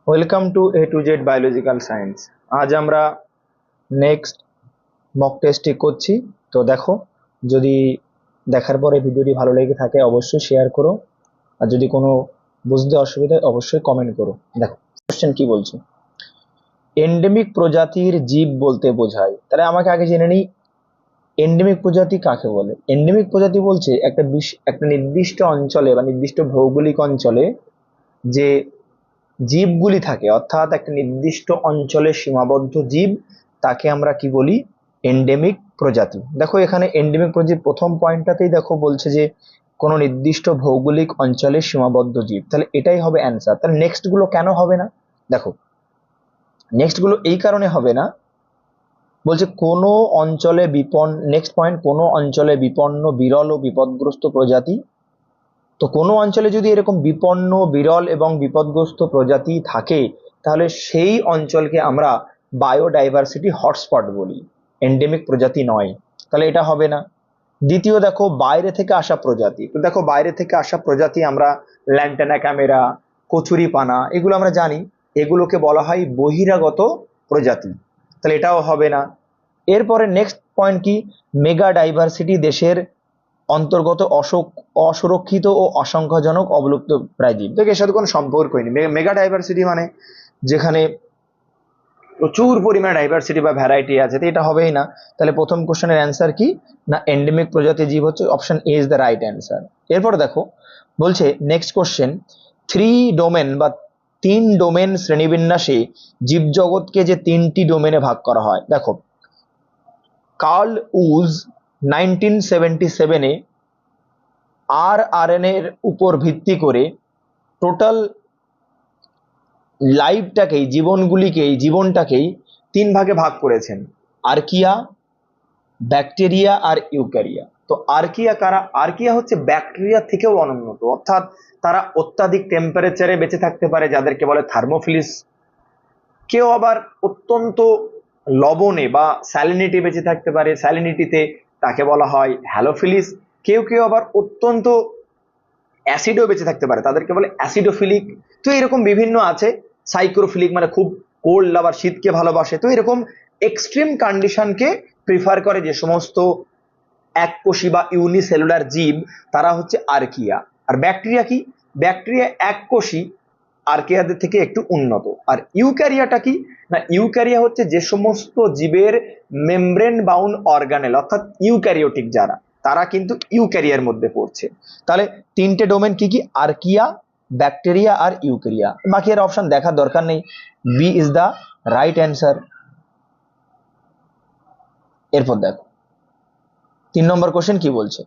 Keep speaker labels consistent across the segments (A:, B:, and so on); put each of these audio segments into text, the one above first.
A: Welcome to A to Z biological science. আজ আমরা next mock টেস্টটি করছি। তো দেখো, যদি দেখার পরে ভিডিওটি ভালো লেগে থাকে অবশ্যই শেয়ার করো, আর যদি কোনো বুঝতে অসুবিধা হয় অবশ্যই কমেন্ট করো। দেখো কোশ্চেন কি বলছে, এন্ডেমিক প্রজাতির জীব বলতে বোঝায়। তাহলে আমাকে আগে জেনে নিই এন্ডেমিক প্রজাতি কাকে বলে। এন্ডেমিক প্রজাতি বলছে একটা নির্দিষ্ট অঞ্চলে বা নির্দিষ্ট ভৌগোলিক অঞ্চলে যে জীবগুলি থাকে, অর্থাৎ একটা নির্দিষ্ট অঞ্চলে সীমাবদ্ধ জীব, তাকে আমরা কি বলি, এন্ডেমিক প্রজাতি। দেখো এখানে এন্ডেমিক প্রজাতি প্রথম পয়েন্টটাতেই দেখো বলছে যে কোনো নির্দিষ্ট ভৌগোলিক অঞ্চলে সীমাবদ্ধ জীব, তাহলে এটাই হবে অ্যান্সার। তাহলে নেক্সট গুলো কেন হবে না? দেখো নেক্সট গুলো এই কারণে হবে না, বলছে কোনো অঞ্চলে নেক্সট পয়েন্ট, কোনো অঞ্চলে বিপন্ন বিরল ও বিপদগ্রস্ত প্রজাতি। তো কোনো অঞ্চলে যদি এরকম বিপন্ন বিরল এবং বিপদগ্রস্ত প্রজাতি থাকে, তাহলে সেই অঞ্চলকে আমরা বায়োডাইভার্সিটি হটস্পট বলি, এন্ডেমিক প্রজাতি নয়। তাহলে এটা হবে না। দ্বিতীয় দেখো, বাইরে থেকে আসা প্রজাতি। তো দেখো বাইরে থেকে আসা প্রজাতি আমরা ল্যান্টেনা ক্যামেরা, কচুরিপানা, এগুলো আমরা জানি, এগুলোকে বলা হয় বহিরাগত প্রজাতি। তাহলে এটাও হবে না। এরপরে নেক্সট পয়েন্ট কি, মেগা ডাইভার্সিটি দেশের অন্তর্গত অসুরক্ষিত ও অসংখ্যজনক অবলুপ্ত প্রায় জীব। দেখো এর সাথে কোনো সম্পর্কই নেই। মেগা ডাইভার্সিটি মানে যেখানে প্রচুর পরিমাণে ডাইভার্সিটি বা ভ্যারাইটি আছে, তো এটা হবেই না। তাহলে প্রথম কোশ্চেনের অ্যান্সার কি না, এন্ডেমিক প্রজাতি জীব হচ্ছে option A is the right answer. এরপর দেখো বলছে নেক্সট কোশ্চেন, থ্রি ডোমেন বা তিন ডোমেন শ্রেণীবিন্যাসে জীবজগৎকে যে তিনটি ডোমেনে ভাগ করা হয়। দেখো কার্ল উজ 1977-এ RNA-এর উপর ভিত্তি করে টোটাল জীবনটাকেই তিন ভাগে ভাগ করেছেন, আর্কিয়া, ব্যাকটেরিয়া আর ইউক্যারিয়া। তো আর্কিয়া কারা? আর্কিয়া হচ্ছে ব্যাকটেরিয়া থেকেও অনুন্নত, অর্থাৎ তারা অত্যাধিক টেম্পারেচারে বেঁচে থাকতে পারে, যাদেরকে বলে থার্মোফিলিস। কেউ আবার অত্যন্ত লবণে বা স্যালিনিটি বেঁচে থাকতে পারে, স্যালিনিটিতে, তাকে বলা হয় হ্যালোফিলিস। কেউ কেউ আবার অত্যন্ত অ্যাসিডও বেঁচে থাকতে পারে, তাদেরকে বলে অ্যাসিডোফিলিক। তো এরকম বিভিন্ন আছে। সাইক্রোফিলিক মানে খুব কোল্ড, আবার শীতকে ভালোবাসে। তো এরকম এক্সট্রিম কন্ডিশনকে প্রিফার করে যে সমস্ত এককোষী বা ইউনিসেলুলার জীব, তারা হচ্ছে আর্কিয়া। আর ব্যাকটেরিয়া কি? ব্যাকটেরিয়া এককোষী, আর্কিয়াদের থেকে একটু উন্নত। আর ইউক্যারিয়াটা কি না, ইউক্যারিয়া হচ্ছে যে সমস্ত জীবের মেমব্রেন বাউন্ড অর্গানেল, অর্থাৎ ইউক্যারিওটিক যারা, তারা কিন্তু ইউক্যারিয়ার মধ্যে পড়ছে। তাহলে তিনটে ডোমেন কি কি, আর্কিয়া, ব্যাকটেরিয়া আর ইউক্যারিয়া। বাকি এর অপশন দেখার দরকার নেই, B is the right answer. এরপর দেখো 3 নম্বর কোশ্চেন কি বলছে,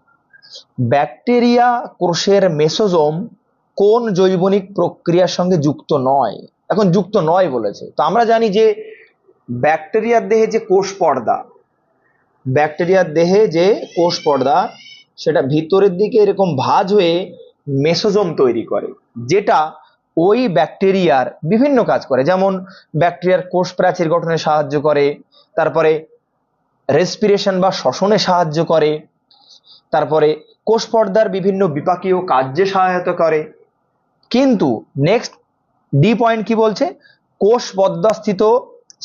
A: ব্যাকটেরিয়া কোষের মেসোজোম কোন জৈবনিক প্রক্রিয়ার সঙ্গে যুক্ত নয়। এখন যুক্ত নয় বলেছে, তো আমরা জানি যে ব্যাকটেরিয়ার দেহে যে কোষ পর্দা, সেটা ভিতরের দিকে এরকম ভাঁজ হয়ে মেসোজোম তৈরি করে, যেটা ওই ব্যাকটেরিয়ার বিভিন্ন কাজ করে। যেমন ব্যাকটেরিয়ার কোষ প্রাচীর গঠনে সাহায্য করে, তারপরে রেসপিরেশন বা শ্বসনে সাহায্য করে, তারপরে কোষ পর্দার বিভিন্ন বিপাকীয় কার্যে সহায়তা করে। কিন্তু নেক্সট ডি পয়েন্ট কি বলছে, কোষ পর্দাস্থিত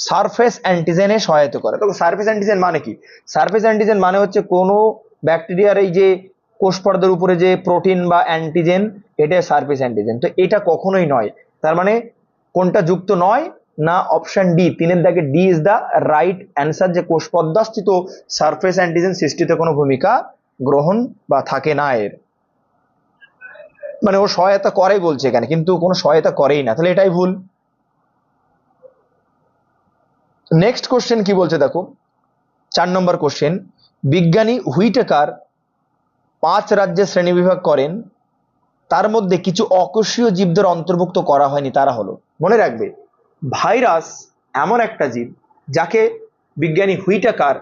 A: সারফেস অ্যান্টিজেনে সহায়তা করে। তো সারফেস অ্যান্টিজেন মানে কি? সারফেস অ্যান্টিজেন মানে হচ্ছে কোনো ব্যাকটেরিয়ার এই যে কোষ পর্দার উপরে যে প্রোটিন বা অ্যান্টিজেন, এটা সারফেস অ্যান্টিজেন। তো এটা কখনোই নয়। তার মানে কোনটা যুক্ত নয় না, অপশন ডি, 3-এর দাগে D is the right answer, যে কোষ পর্দাস্থিত সারফেস অ্যান্টিজেন সৃষ্টিতে কোনো ভূমিকা গ্রহণ বা থাকে না এর। মানে ও সহায়তা করে বলছে এখানে, কিন্তু কোনো সহায়তা করেই না, তাহলে এটাই ভুল। নেক্সট কোশ্চেন কি বলছে দেখো, 4 নম্বর কোশ্চেন, বিজ্ঞানী হুইটেকার 5 রাজ্যে শ্রেণীবিভাগ করেন, তার মধ্যে কিছু অকোষীয় জীবদের অন্তর্ভুক্ত করা হয়নি, তারা হলো, মনে রাখবে ভাইরাস এমন একটা জীব যাকে বিজ্ঞানী হুইটেকার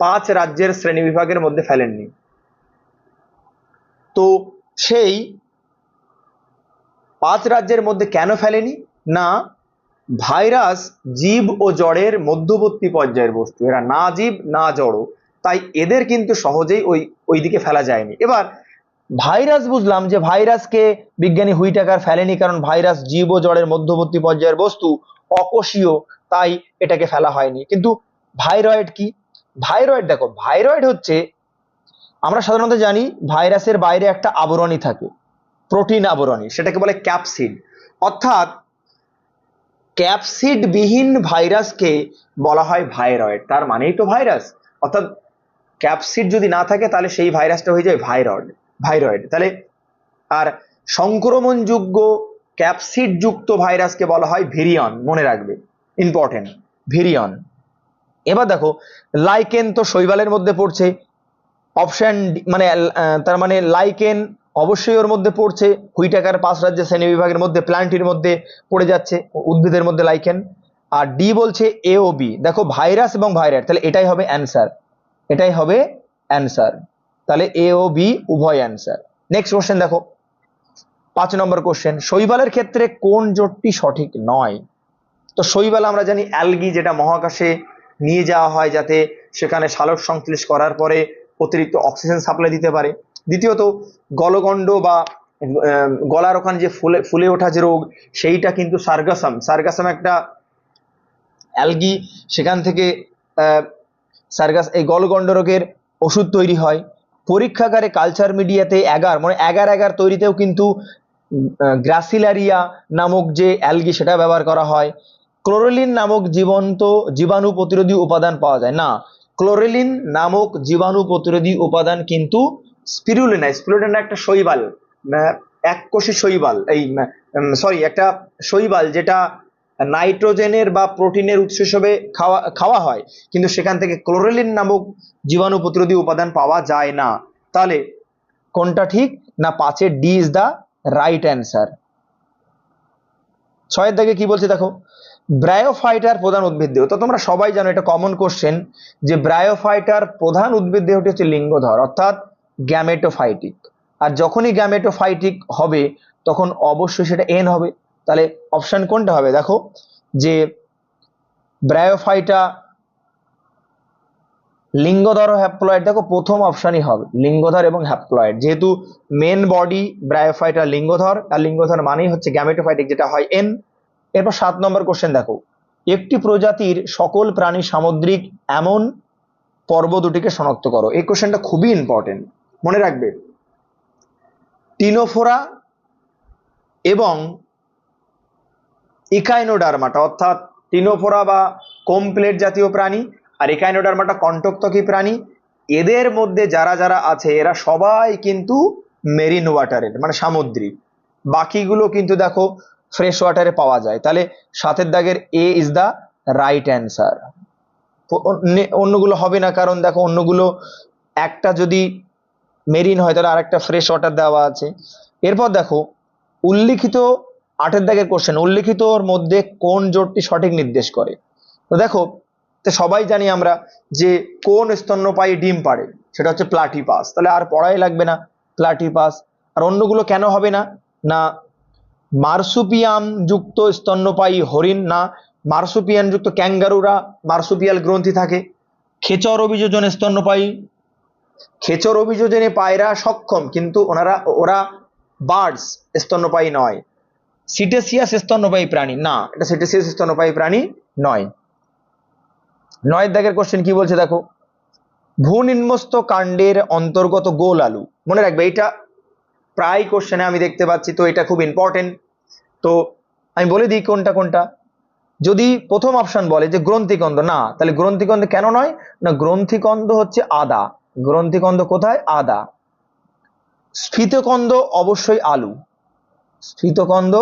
A: 5 রাজ্যের শ্রেণীবিভাগের মধ্যে ফেলেননি। তো সেই 5 রাজ্যের মধ্যে কেন ফেলেনি না, ভাইরাস জীব ও জড়ের মধ্যবর্তী পর্যায়ের বস্তু, এরা না জীব না জড়, তাই এদের কিন্তু সহজেই ওই দিকে ফেলা যায়নি। এবার ভাইরাস বুঝলাম যে ভাইরাসকে বিজ্ঞানী হুইটেকার ফেলেনি, কারণ ভাইরাস জীব ও জড়ের মধ্যবর্তী পর্যায়ের বস্তু, অকোষীয়, তাই এটাকে ফেলা হয়নি। কিন্তু ভাইরয়েড কি? ভাইরয়েড দেখো, ভাইরয়েড হচ্ছে, আমরা সাধারণত জানি ভাইরাসের বাইরে একটা আবরণী থাকে, প্রোটিন আবরণী, সেটাকে বলে ক্যাপসিড। অর্থাৎ ক্যাপসিড বিহীন ভাইরাসকে বলা হয় ভাইরয়েড, তার মানেই তো ভাইরাস। অর্থাৎ ক্যাপসিড যদি না থাকে তাহলে সেই ভাইরাসটা হয়ে যায় ভাইরয়েড। তাহলে আর সংক্রমণযোগ্য ক্যাপসিড যুক্ত ভাইরাসকে বলা হয় ভিরিয়ন, মনে রাখবে, ইম্পর্টেন্ট, ভিরিয়ন। এবার দেখো, লাইকেন তো শৈবালের মধ্যে পড়ছে, অপশন মানে তার মানে লাইকেন অবশ্যই ওর মধ্যে পড়ছে, হুইটেকার 5 রাজ্যের শ্রেণী বিভাগের মধ্যে প্ল্যান্টের মধ্যে পড়ে যাচ্ছে, উদ্ভিদের মধ্যে লাইকেন। আর ডি বলছে এ ও বি, দেখো ভাইরাস এবং ভাইরাস, তাহলে এটাই হবে অ্যান্সার, এটাই হবে অ্যান্সার, তাহলে এ ও বি উভয় অ্যান্সার। নেক্সট কোশ্চেন দেখো, 5 নম্বর কোশ্চেন, শৈবালের ক্ষেত্রে কোন জোটটি সঠিক নয়? তো শৈবাল আমরা জানি অ্যালগি, যেটা মহাকাশে নিয়ে যাওয়া হয় যাতে সেখানে সালোক সংশ্লেষ করার পরে অতিরিক্ত অক্সিজেন সাপ্লাই দিতে পারে। দ্বিতীয়ত গলগণ্ড বা গলার ওখানে যে ফুলে ফুলে ওঠা যে রোগ, সেইটা কিন্তু সার্গাসাম একটা অ্যালগি, সেখান থেকে এই গলগণ্ড রোগের ওষুধ তৈরি হয়। পরীক্ষাগারে কালচার মিডিয়াতে এগার এগার তৈরিতেও কিন্তু গ্রাসিলারিয়া নামক যে অ্যালগি সেটা ব্যবহার করা হয়। ক্লোরেলিন নামক জীবাণু প্রতিরোধী উপাদান পাওয়া যায় না, ক্লোরেলিন নামক জীবাণু প্রতিরোধী উপাদান কিন্তু স্পিরুলিনা একটা শৈবাল, এককোষী শৈবাল, একটা শৈবাল যেটা নাইট্রোজেনের বা প্রোটিনের উৎস হিসেবে খাওয়া হয়, কিন্তু সেখান থেকে ক্লোরেলিন নামক জীবাণু প্রতিরোধী উপাদান পাওয়া যায় না। তাহলে কোনটা ঠিক? না 5-এর D is the right answer. 6-এর দাগে কি বলছে দেখো, ব্রায়োফাইটার প্রধান উদ্ভিদ দেহ। তো তোমরা সবাই জানো, এটা কমন কোশ্চেন, যে ব্রায়োফাইটার প্রধান উদ্ভিদ দেহটি হচ্ছে লিঙ্গধর, অর্থাৎ গ্যামেটোফাইটিক। আর যখনই গ্যামেটোফাইটিক হবে তখন অবশ্যই সেটা এন হবে। তাহলে অপশন কোনটা হবে দেখো, যে ব্রায়োফাইটা লিঙ্গধর ও হ্যাপ্লয়েড, দেখো প্রথম অপশনই হবে লিঙ্গধর এবং হ্যাপ্লয়েড, যেহেতু মেন বডি ব্রায়োফাইটা লিঙ্গধর, আর লিঙ্গধর মানেই হচ্ছে গ্যামেটোফাইটিক, যেটা হয় এন। এরপর 7 নম্বর কোশ্চেন দেখো, একটি প্রজাতির সকল প্রাণী সামুদ্রিক এমন পর্ব দুটিকে শনাক্ত করো। এই কোশ্চেনটা খুবই ইম্পর্টেন্ট, মনে রাখবে। টিনোফোরা এবং ইকাইনোডার্মাটা, অর্থাৎ টিনোফোরা বা কোমপ্লেট জাতীয় প্রাণী, আর ইকাইনোডার্মাটা কণ্টকত্বকী প্রাণী। এদের মধ্যে যারা যারা আছে এরা সবাই কিন্তু মেরিন ওয়াটারের, মানে সামুদ্রিক। বাকিগুলো কিন্তু দেখো ফ্রেশ ওয়াটারে পাওয়া যায়। তাহলে 7-এর দাগের এ ইজ দা রাইট অ্যান্সার। অন্যগুলো হবে না, কারণ দেখো অন্যগুলো একটা যদি মেরিন হয় তাহলে আরেকটা ফ্রেশ ওয়াটার দেওয়া আছে। এরপর দেখো উল্লিখিত 8-এর দাগের কোশ্চেন, উল্লিখিতর মধ্যে কোন জোটটি সঠিক নির্দেশ করে? তো দেখো, তো সবাই জানি আমরা যে কোন স্তন্যপায়ী ডিম পাড়ে, সেটা হচ্ছে প্লাটিপাস। তাহলে আর পড়াই লাগবে না, প্লাটিপাস। আর অন্যগুলো কেন হবে না? না মার্সুপিয়াম যুক্ত স্তন্যপায়ী হরিণ, না মার্সুপিয়ান যুক্ত ক্যাঙ্গারুরা মার্সুপিয়াল গ্রন্থি থাকে। খেচর অভিযোজন স্তন্যপায়ী, খেচর অভিযোজনে পায়রা সক্ষম, কিন্তু ওরা বার্ডস, স্তন্যপায়ী নয়। সিটেসিয়াস স্তন্যপায়ী প্রাণী, না এটা সিটেসিয়াস স্তন্যপায়ী প্রাণী নয়। 9-এর দাগের কোশ্চেন কি বলছে দেখো, ভূনিম্নস্থ কাণ্ডের অন্তর্গত গোল আলু, মনে রাখবে এটা প্রায় কোশ্চেনে আমি দেখতে পাচ্ছি, তো এটা খুব ইম্পর্টেন্ট। তো আমি বলে দিই কোনটা কোনটা। যদি প্রথম অপশন বলে যে গ্রন্থিকন্দ, না, তাহলে গ্রন্থিকন্দ কেন নয়? না গ্রন্থিকন্দ হচ্ছে আদা, গ্রন্থিকন্দ কোথায়? আদা। স্ফীতকন্দ অবশ্যই আলু, স্ফীতকন্দ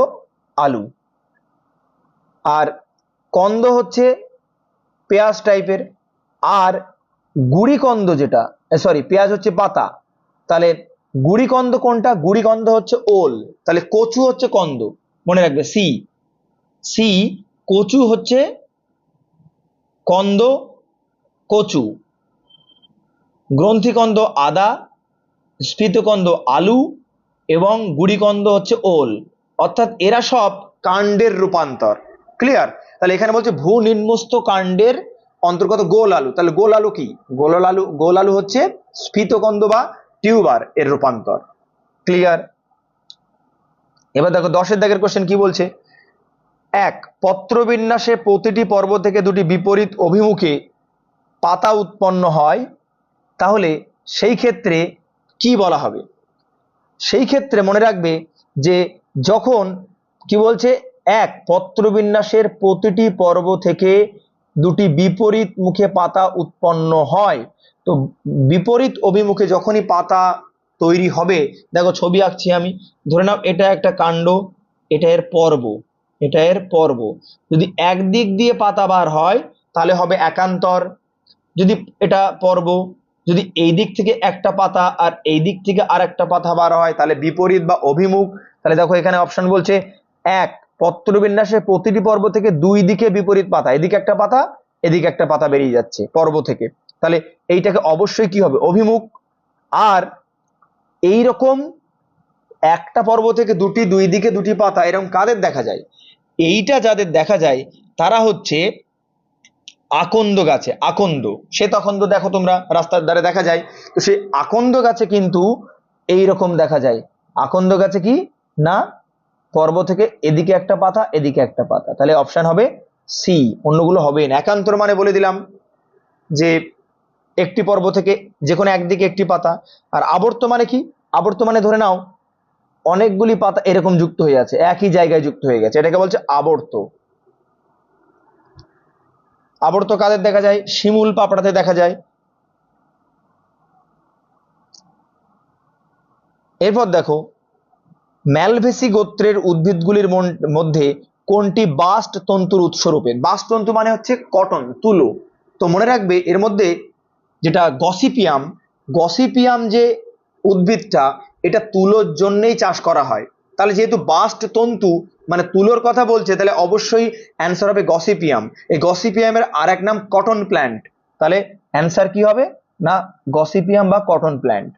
A: আলু। আর কন্দ হচ্ছে পেঁয়াজ টাইপের। আর গুড়িকন্দ যেটা, পেঁয়াজ হচ্ছে পাতা, তাহলে গুড়িকন্দ কোনটা? গুড়িকন্দ হচ্ছে ওল। তাহলে কচু হচ্ছে কন্দ, মনে রাখবে সি, সি কচু হচ্ছে কন্দ, কচু। গ্রন্থিকন্দ আদা, স্ফীতকন্দ আলু এবং গুড়িকন্দ হচ্ছে ওল, অর্থাৎ এরা সব কাণ্ডের রূপান্তর। ক্লিয়ার? তাহলে এখানে বলছে ভূনিম্নস্থ কাণ্ডের অন্তর্গত গোল আলু, তাহলে গোল আলু কি? গোল আলু হচ্ছে স্ফীতকন্দ বা টিউবার এর রূপান্তর। ক্লিয়ার? এবার দেখো 10 দাগের কোশ্চেন কি বলছে, এক পত্রবিন্যাসে প্রতিটি পর্ব থেকে দুটি বিপরীত অভিমুখে পাতা উৎপন্ন হয়, তাহলে সেই ক্ষেত্রে কি বলা হবে? সেই ক্ষেত্রে মনে রাখবে যে যখন কি বলছে, এক পত্রবিন্যাসের প্রতিটি পর্ব থেকে দুটি বিপরীত মুখে পাতা উৎপন্ন হয়, তো বিপরীত অভিমুখে যখনই পাতা তৈরি হবে, দেখো ছবি আঁকছি আমি, ধরে নাও এটা একটা কাণ্ড, এটা এর পর্ব, এটা এর পর্ব, যদি একদিক দিয়ে পাতা বার হয় তাহলে হবে একান্তর, যদি এটা পর্ব, যদি এই দিক থেকে একটা পাতা আর এই দিক থেকে আর একটা পাতা বার হয় তাহলে বিপরীত বা অভিমুখ। তাহলে দেখো এখানে অপশন বলছে এক পত্রবিন্যাসে প্রতিটি পর্ব থেকে দুই দিকে বিপরীত পাতা, এদিকে একটা পাতা এদিকে একটা পাতা বেরিয়ে যাচ্ছে পর্ব থেকে, তাহলে এইটাকে অবশ্যই কি হবে, অভিমুখ। আর এই রকম একটা পর্ব থেকে দুটি, দুই দিকে দুটি পাতা, এরকম কাদের দেখা যায়? এইটা যাদের দেখা যায় তারা হচ্ছে আকন্দ গাছে, আকন্দ, শ্বেত আকন্দ দেখো তোমরা রাস্তার ধারে দেখা যায়, তো সেই আকন্দ গাছে কিন্তু এই রকম দেখা যায়। আকন্দ গাছে কি না, পর্ব থেকে এদিকে একটা পাতা এদিকে একটা পাতা, তাহলে অপশন হবে সি, অন্যগুলো হবে না। একান্তর মানে বলে দিলাম যে একটি পর্ব থেকে যে কোনো একদিকে একটি পাতা। আর আবর্ত মানে কি, আবর্ত মানে ধরে নাও অনেকগুলি পাতা এরকম যুক্ত হয়ে আছে, একই জায়গায় যুক্ত হয়ে গেছে, এটাকে বলছে আবর্ত। আবর্ত কাদের দেখা যায়? শিমুল পাপড়াতে দেখা যায়। এরপর দেখো ম্যালভেসি গোত্রের উদ্ভিদগুলির মধ্যে কোনটি বাস্ট তন্তুর উৎসরূপে? বাস্ট তন্তু মানে হচ্ছে কটন, তুলো। তো মনে রাখবে এর মধ্যে যেটা গসিপিয়াম, গসিপিয়াম যে উদ্ভিদটা, এটা তুলোর জন্যই চাষ করা হয়। তাহলে যেহেতু বাস্ট তন্তু মানে তুলোর কথা বলছে, তাহলে অবশ্যই অ্যান্সার হবে গসিপিয়াম। এই গসিপিয়ামের আর এক নাম কটন প্ল্যান্ট, তাহলে অ্যান্সার কি হবে না, গসিপিয়াম বা কটন প্ল্যান্ট।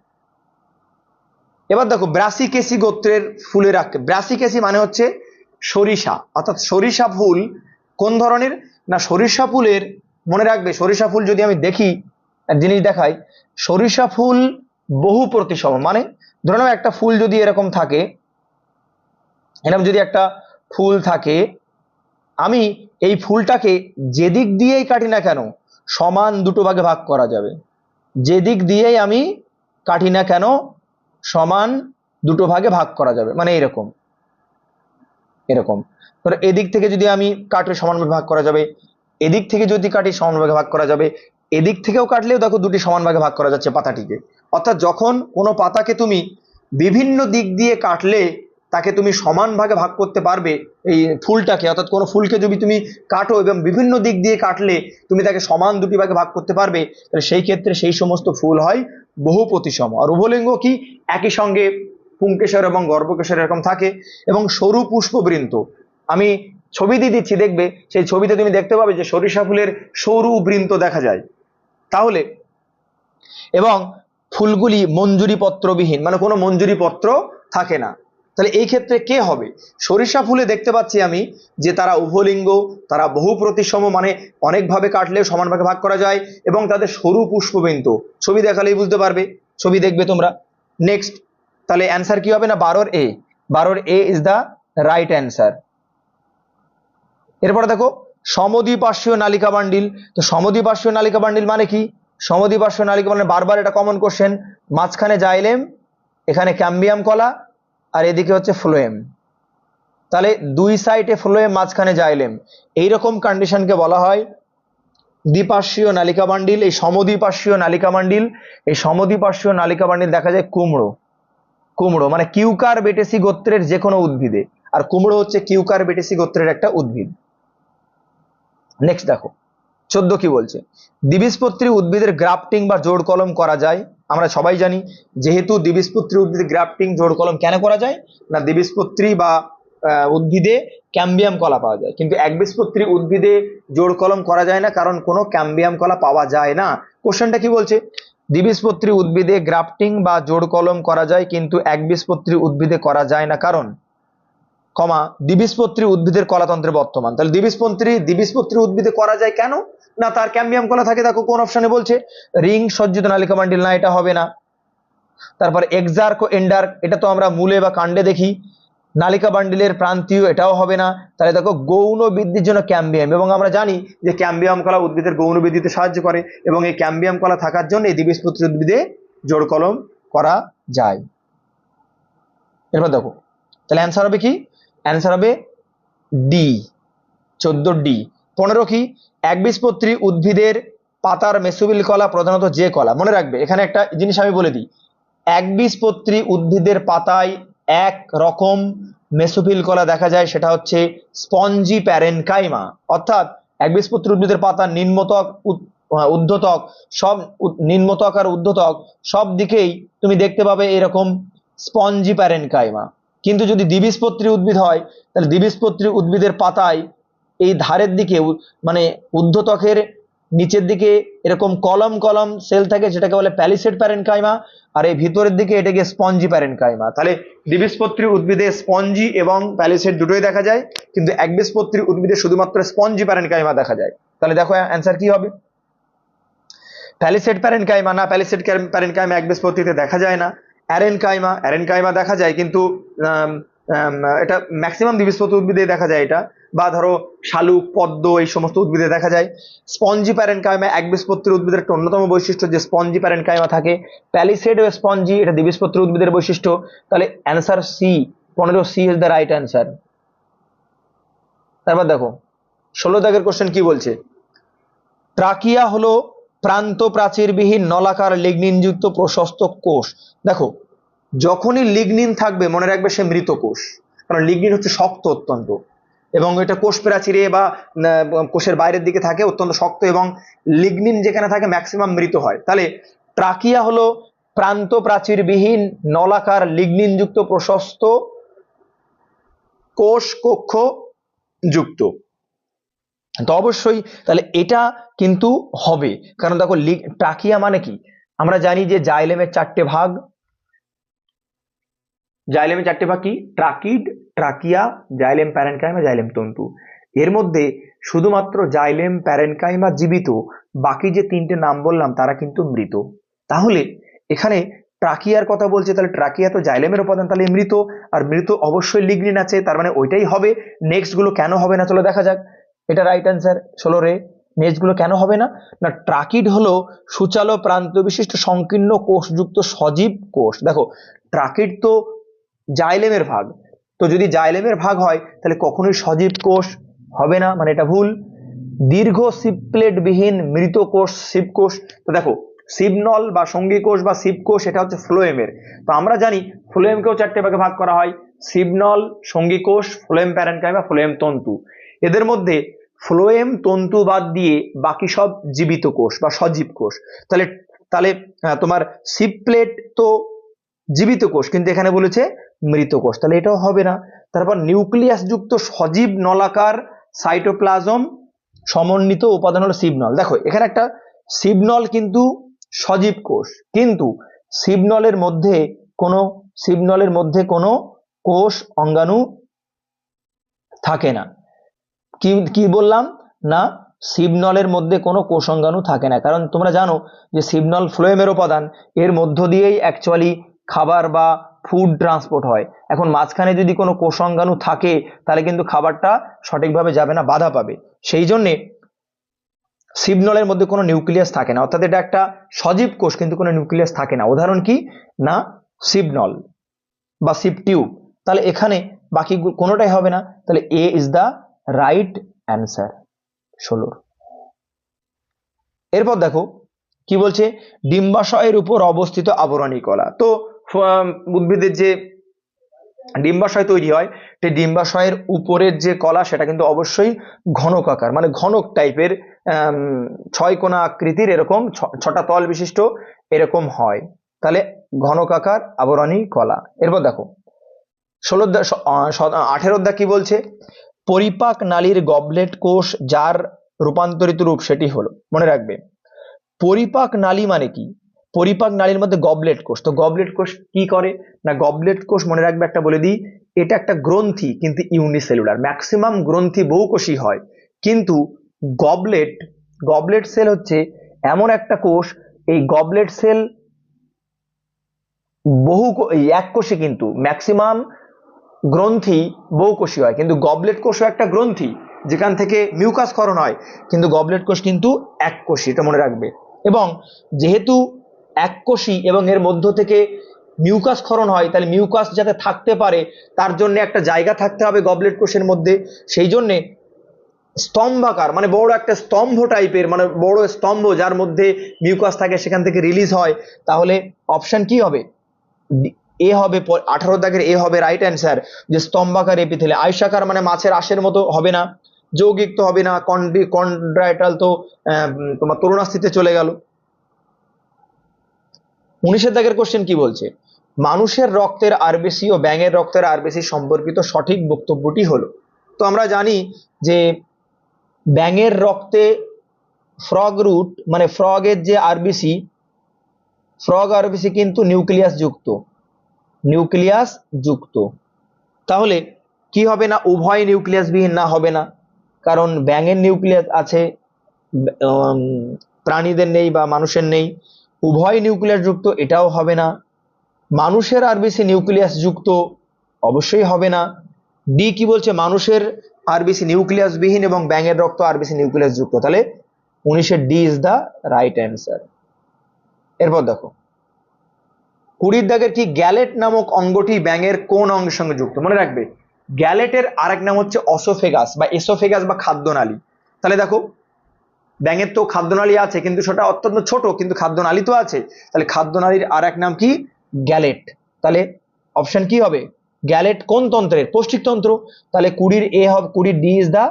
A: এবার দেখো ব্রাসিকেসি গোত্রের ফুলের আঁক, ব্রাসিকেসি মানে হচ্ছে সরিষা, অর্থাৎ সরিষা ফুল কোন ধরনের না, সরিষা ফুলের, মনে রাখবে সরিষা ফুল যদি আমি দেখি, এক জিনিস দেখাই, সরিষা ফুল বহু প্রতিসম, মানে ধরে নাও একটা ফুল যদি এরকম থাকে, এরকম যদি একটা ফুল থাকে, আমি এই ফুলটাকে যেদিক দিয়েই কাটি না কেন সমান দুটো ভাগে ভাগ করা যাবে, যেদিক দিয়েই আমি কাটি না কেন সমান দুটো ভাগে ভাগ করা যাবে, মানে এরকম এরকম, ধরো এদিক থেকে যদি আমি কাটি সমানভাবে ভাগ করা যাবে, এদিক থেকে যদি কাটি সমানভাবে ভাগ করা যাবে, এদিক থেকেও কাটলেও দেখো দুটি সমান ভাগে ভাগ করা যাচ্ছে পাতাটিকে। অর্থাৎ যখন কোনো পাতাকে তুমি বিভিন্ন দিক দিয়ে কাটলে তাকে তুমি সমান ভাগে ভাগ করতে পারবে, এই ফুলটাকে, অর্থাৎ কোনো ফুলকে যদি তুমি কাটো এবং বিভিন্ন দিক দিয়ে কাটলে তুমি তাকে সমান দুটি ভাগে ভাগ করতে পারবে, তাহলে সেই ক্ষেত্রে সেই সমস্ত ফুল হয় বহু প্রতিসম। আর উভলিঙ্গ কি, একই সঙ্গে পুংকেশর এবং গর্ভকেশর এরকম থাকে, এবং সরু পুষ্পবৃন্ত, আমি ছবি দিয়ে দিচ্ছি দেখবে, সেই ছবিতে তুমি দেখতে পাবে যে সরিষা ফুলের সরু বৃন্ত দেখা যায়। তাহলে এবং ফুলগুলি মঞ্জুরি পত্রবিহীন, মানে কোনো মঞ্জুরি পত্র থাকে না, তাহলে এই ক্ষেত্রে কে হবে? সরিষা ফুলে দেখতে পাচ্ছি আমি যে তারা উভলিঙ্গ, তারা বহু প্রতিসম, মানে অনেকভাবে কাটলেও সমান ভাগে ভাগ করা যায়, এবং তাদের সরু পুষ্পবৃন্ত, ছবি দেখালেই বুঝতে পারবে, ছবি দেখবে তোমরা। নেক্সট, তাহলে অ্যান্সার কি হবে না, 12 এ, 12 এ ইজ দা রাইট অ্যান্সার। এরপরে দেখো সমদ্বিপার্শ্বীয় নালিকা বান্ডিল, তো সমদ্বিপার্শ্বীয় নালিকা বান্ডিল মানে কি, সমদ্বিপার্শ্বীয় নালিকা বান্ডিল বারবার এটা কমন কোশ্চেন, মাঝখানে জাইলেম, এখানে ক্যাম্বিয়াম কলা, আর এদিকে হচ্ছে ফ্লোয়েম, তাহলে দুই সাইডে ফ্লোয়েম মাঝখানে জাইলেম, এইরকম কন্ডিশনকে বলা হয় দ্বিপার্শ্বীয় নালিকা বান্ডিল। এই সমদ্বিপার্শ্বীয় নালিকা বান্ডিল, এই সমদ্বিপার্শ্বীয় নালিকা বান্ডিল দেখা যায় কুমড়ো, কুমড়ো মানে কিউকার বেটেসি গোত্রের যে কোনো উদ্ভিদে, আর কুমড়ো হচ্ছে কিউকার বেটেসি গোত্রের একটা উদ্ভিদ। নেক্সট দেখো 14 কি বলছে, দ্বিবীজপত্রী উদ্ভিদের গ্রাফটিং বা জোড় কলম করা যায়। আমরা সবাই জানি যেহেতু দ্বিবীজপত্রী উদ্ভিদে গ্রাফটিং জোড় কলম কেন করা যায় না, দ্বিবীজপত্রী বা উদ্ভিদে ক্যাম্বিয়াম কলা পাওয়া যায়, কিন্তু একবীজপত্রী উদ্ভিদে জোড় কলম করা যায় না, কারণ কোনো ক্যাম্বিয়াম কলা পাওয়া যায় না। কোশ্চেনটা কি বলছে, দ্বিবীজপত্রী উদ্ভিদে গ্রাফটিং বা জোড় কলম করা যায় কিন্তু একবীজপত্রী উদ্ভিদে করা যায় না, কারণ কমা দ্বিবীজপত্রী উদ্ভিদের কলাতন্ত্রে বর্তমান, তাহলে দ্বিবীজপত্রী উদ্ভিদে করা যায় কেন না, তার ক্যাম্বিয়াম কলা থাকে। দেখো কোন অপশনে বলছে, রিং সজ্জিত নালিকা বান্ডিল, না এটা হবে না। তারপর এক্সার্ক ও এন্ডার্ক, এটা তো আমরা মূলে বা কাণ্ডে দেখি। নালিকা বান্ডিলের প্রান্তীয়, এটাও হবে না। তাহলে দেখো গৌণ বৃদ্ধির জন্য ক্যাম্বিয়াম, এবং আমরা জানি যে ক্যাম্বিয়াম কলা উদ্ভিদের গৌণ বৃদ্ধিতে সাহায্য করে, এবং এই ক্যাম্বিয়াম কলা থাকার জন্য এই দ্বিবীজপত্রী উদ্ভিদে জোড় কলম করা যায়। এরপর দেখো, তাহলে অ্যান্সার হবে কি? অ্যান্সার হবে ডি, 14 ডি। 15 কি? একবীজপত্রী উদ্ভিদের পাতার মেসোফিল কলা প্রধানত যে কলা। মনে রাখবে এখানে একটা জিনিস আমি বলে দিই, একবীজপত্রী উদ্ভিদের পাতায় এক রকম মেসোফিল কলা দেখা যায়, সেটা হচ্ছে স্পঞ্জি প্যারেনকাইমা। অর্থাৎ একবীজপত্রী উদ্ভিদের পাতার নিম্নতক ঊর্ধ্বতক সব, নিম্নতক আর ঊর্ধ্বতক সব দিকেই তুমি দেখতে পাবে এরকম স্পঞ্জি প্যারেনকাইমা। কিন্তু যদি দ্বিবীজপত্রী উদ্ভিদ হয়, তাহলে দ্বিবীজপত্রী উদ্ভিদের পাতায় এই ধারের দিকে মানে ঊর্ধ্বত্বকের নিচের দিকে এরকম কলম কলম সেল থাকে, যেটাকে বলে প্যালিসেড প্যারেনকাইমা, আর এই ভিতরের দিকে এটাকে স্পঞ্জি প্যারেনকাইমা। তাহলে দ্বিবীজপত্রী উদ্ভিদে স্পঞ্জি এবং প্যালিসেড দুটোই দেখা যায়, কিন্তু একবীজপত্রী উদ্ভিদে শুধুমাত্র স্পঞ্জি প্যারেনকাইমা দেখা যায়। তাহলে দেখো অ্যান্সার কি হবে? প্যালিসেড প্যারেনকাইমা না, প্যালিসেড প্যারেনকাইমা একবীজপত্রীতে দেখা যায় না। অ্যারেনকাইমা দেখা যায়, কিন্তু এটা ম্যাক্সিমাম দ্বিবীজপত্রী উদ্ভিদে দেখা যায় এটা, বা ধরো শালুক, পদ্ম, এই সমস্ত উদ্ভিদে দেখা যায়। স্পঞ্জি প্যারেনকাইমা একবীজপত্রী উদ্ভিদের একটা অন্যতম বৈশিষ্ট্য যে স্পঞ্জি প্যারেনকাইমা থাকে। প্যালিসেড ও স্পঞ্জি এটা দ্বিবীজপত্রী উদ্ভিদের বৈশিষ্ট্য। তাহলে answer C, 15C is the right answer. তারপর দেখো 16 দাগের কোশ্চেন কি বলছে, ট্রাকিয়া হলো প্রান্ত প্রাচীরবিহীন নলাকার লিগনিনযুক্ত প্রশস্ত কোষ। দেখো যখনই লিগনিন থাকবে মনে রাখবে সে মৃত কোষ, কারণ লিগনিন হচ্ছে শক্ত অত্যন্ত, এবং এটা কোষ প্রাচীরে বা কোষের বাইরের দিকে থাকে, অত্যন্ত শক্ত, এবং লিগনিন যেখানে থাকে ম্যাক্সিমাম মৃত হয়। তাহলে ট্রাকিয়া হলো প্রান্ত প্রাচীরবিহীন নলাকার লিগনিনযুক্ত প্রশস্ত কোষ কক্ষ যুক্ত। তো অবশ্যই তাহলে এটা কিন্তু হবে, কারণ দেখো ট্রাকিয়া মানে কি, আমরা জানি যে জাইলেমের 4টে ভাগ। জাইলেমের 4টে ভাগ কি? Tracheid, trachea, xylem parenchyma, xylem তন্তু। এর মধ্যে শুধুমাত্র জাইলেম প্যারেনকাইমা জীবিত, বাকি যে 3টে নাম বললাম তারা কিন্তু মৃত। তাহলে এখানে ট্রাকিয়ার কথা বলছে, তাহলে ট্রাকিয়া তো জাইলেমের উপাদান, তাহলে মৃত, আর মৃত অবশ্যই লিগনিন আছে, তার মানে ওইটাই হবে। নেক্সট গুলো কেন হবে না চলো দেখা যাক। এটা রাইট অ্যান্সার 16 রে। নেক্সট গুলো কেন হবে না? না, ট্রাকিড হলো সুচালো প্রান্ত বিশিষ্ট সংকীর্ণ কোষযুক্ত সজীব কোষ। দেখো ট্রাকিড তো জাইলেমের ভাগ, তো যদি জাইলেমের ভাগ হয় তাহলে কখনোই সজীব কোষ হবে না, মানে এটা ভুল। দীর্ঘ সিপ্লেট বিহীন মৃত কোষ শিব কোষ। তো দেখো শিবনল বা সঙ্গী কোষ বা শিব কোষ এটা হচ্ছে ফ্লোয়েমের। তো আমরা জানি ফ্লোয়েমকেও 4টে ভাগে ভাগ করা হয়, শিবনল, সঙ্গী কোষ, ফ্লোয়েম প্যারেনকাইমা, ফ্লোয়েম তন্তু। এদের মধ্যে ফ্লোয়েম তন্তু বাদ দিয়ে বাকি সব জীবিত কোষ বা সজীব কোষ। তাহলে তাহলে তোমার সিপ্লেট তো জীবিত কোষ, কিন্তু এখানে বলেছে মৃত কোষ, তাহলে এটাও হবে না। তারপর নিউক্লিয়াস যুক্ত সজীব নলাকার সাইটোপ্লাজম সমন্বিত উপাদান হলো শিবনল। দেখো এখানে একটা শিবনল কিন্তু সজীব কোষ, কিন্তু শিবনলের মধ্যে কোনো কোষ অঙ্গাণু থাকে না। কি কি বললাম না, শিবনলের মধ্যে কোনো কোষ অঙ্গাণু থাকে না, কারণ তোমরা জানো যে শিবনল ফ্লোয়েমের উপাদান, এর মধ্য দিয়েই অ্যাকচুয়ালি খাবার বা ফুড ট্রান্সপোর্ট হয়। এখন মাঝখানে যদি কোনো কোষ অঙ্গাণু থাকে তাহলে কিন্তু খাবারটা সঠিকভাবে যাবে না, বাধা পাবে। সেই জন্যে শিবনলের মধ্যে কোনো নিউক্লিয়াস থাকে না, অর্থাৎ এটা একটা সজীব কোষ কিন্তু কোনো নিউক্লিয়াস থাকে না। উদাহরণ কি না, শিবনল বা শিব টিউব। তাহলে এখানে বাকি কোনোটাই হবে না, তাহলে এ ইজ দ্য রাইট অ্যান্সার 16। এরপর দেখো কি বলছে, ডিম্বাশয়ের উপর অবস্থিত আবরণী কলা। তো উদ্ভিদের যে ডিম্বাশয় তৈরি হয়, সেই ডিম্বাশয়ের উপরের যে কলা সেটা কিন্তু অবশ্যই ঘনকাকার, মানে ঘনক টাইপের, 6 কোণা আকৃতির, এরকম 6টা তল বিশিষ্ট এরকম হয়। তাহলে ঘনকাকার আবরণী কলা। এরপর দেখো 18 অধ্যায় কি বলছে, পরিপাক নালীর গবলেট কোষ যার রূপান্তরিত রূপ সেটি হলো। মনে রাখবে পরিপাক নালী মানে কি, পরিপাক নালীর মধ্যে গবলেট কোষ। তো গবলেট কোষ কি করে না, গবলেট কোষ মনে রাখবে একটা বলে দিই, এটা একটা গ্রন্থি কিন্তু ইউনিসেলুলার। ম্যাক্সিমাম গ্রন্থি বহুকোষী হয়, কিন্তু গবলেট সেল হচ্ছে এমন একটা কোষ, এই গবলেট সেল এককোষী, কিন্তু ম্যাক্সিমাম গ্রন্থি বহুকোষী হয়, কিন্তু গবলেট কোষও একটা গ্রন্থি যেখান থেকে মিউকাস ক্ষরণ হয়, কিন্তু গবলেট কোষ কিন্তু এককোষী, এটা মনে রাখবে। এবং যেহেতু এককোষী এবং এর মধ্য থেকে মিউকাস ক্ষরণ হয়, তাহলে মিউকাস যাতে থাকতে পারে তার জন্য একটা জায়গা থাকতে হবে গবলেট কোষের মধ্যে। সেই জন্যে স্তম্ভাকার, মানে বড় একটা স্তম্ভ টাইপের, মানে বড় স্তম্ভ যার মধ্যে মিউকাস থাকে, সেখান থেকে রিলিজ হয়। তাহলে অপশন কি হবে? এ হবে, 18 দাগের এ হবে রাইট অ্যান্সার, যে স্তম্ভাকার এপিথেলিয়াম। আয়সাকার মানে মাছের আঁশের মতো হবে না, যৌগিক তো হবে না, কন্ড্রাইটাল তো তোমার তরুণাস্থিতে চলে গেল। 19 দাগের কোশ্চেন কি বলছে? মানুষের রক্তের আরবিসি ও ব্যাঙের রক্তের আরবিসি সম্পর্কিত সঠিক বক্তব্যটি হলো। তো আমরা জানি যে ব্যাঙের রক্তে ফ্রগ রুট, মানে ফ্রগের যে আরবিসি, ফ্রগ আরবিসি কিন্তু নিউক্লিয়াস যুক্ত। তাহলে কি হবে না? উভয় নিউক্লিয়াস বিহীন না, হবে না, কারণ ব্যাঙের নিউক্লিয়াস আছে, প্রাণীদের নেই বা মানুষের নেই। উভয় নিউক্লিয়াস যুক্ত, এটাও হবে না। মানুষের আরবিসি নিউক্লিয়াস যুক্ত, অবশ্যই হবে না। ডি কি বলছে? মানুষের আরবিসি নিউক্লিয়াস বিহীন এবং ব্যাঙের রক্ত আরবিসি নিউক্লিয়াস যুক্ত। তাহলে 19 D is the right answer. এরপর দেখো 20 দাগের কি? গ্যালেট নামক অঙ্গটি ব্যাঙের কোন অঙ্গের সঙ্গে যুক্ত? মনে রাখবে, গ্যালেটের আরেক নাম হচ্ছে অসোফেগাস বা এসোফেগাস বা খাদ্যনালী। তাহলে দেখো, ব্যাঙের তো খাদ্যনালী আছে, কিন্তু সেটা অত্যন্ত ছোট, কিন্তু খাদ্যনালী তো আছে। তাহলে খাদ্যনালীর আর এক নাম কি? গ্যালেট। তাহলে অপশন কি হবে? গ্যালেট কোন তন্ত্রের? পৌষ্টিকতন্ত্র। তাহলে 20 এ হবে, 20 D is the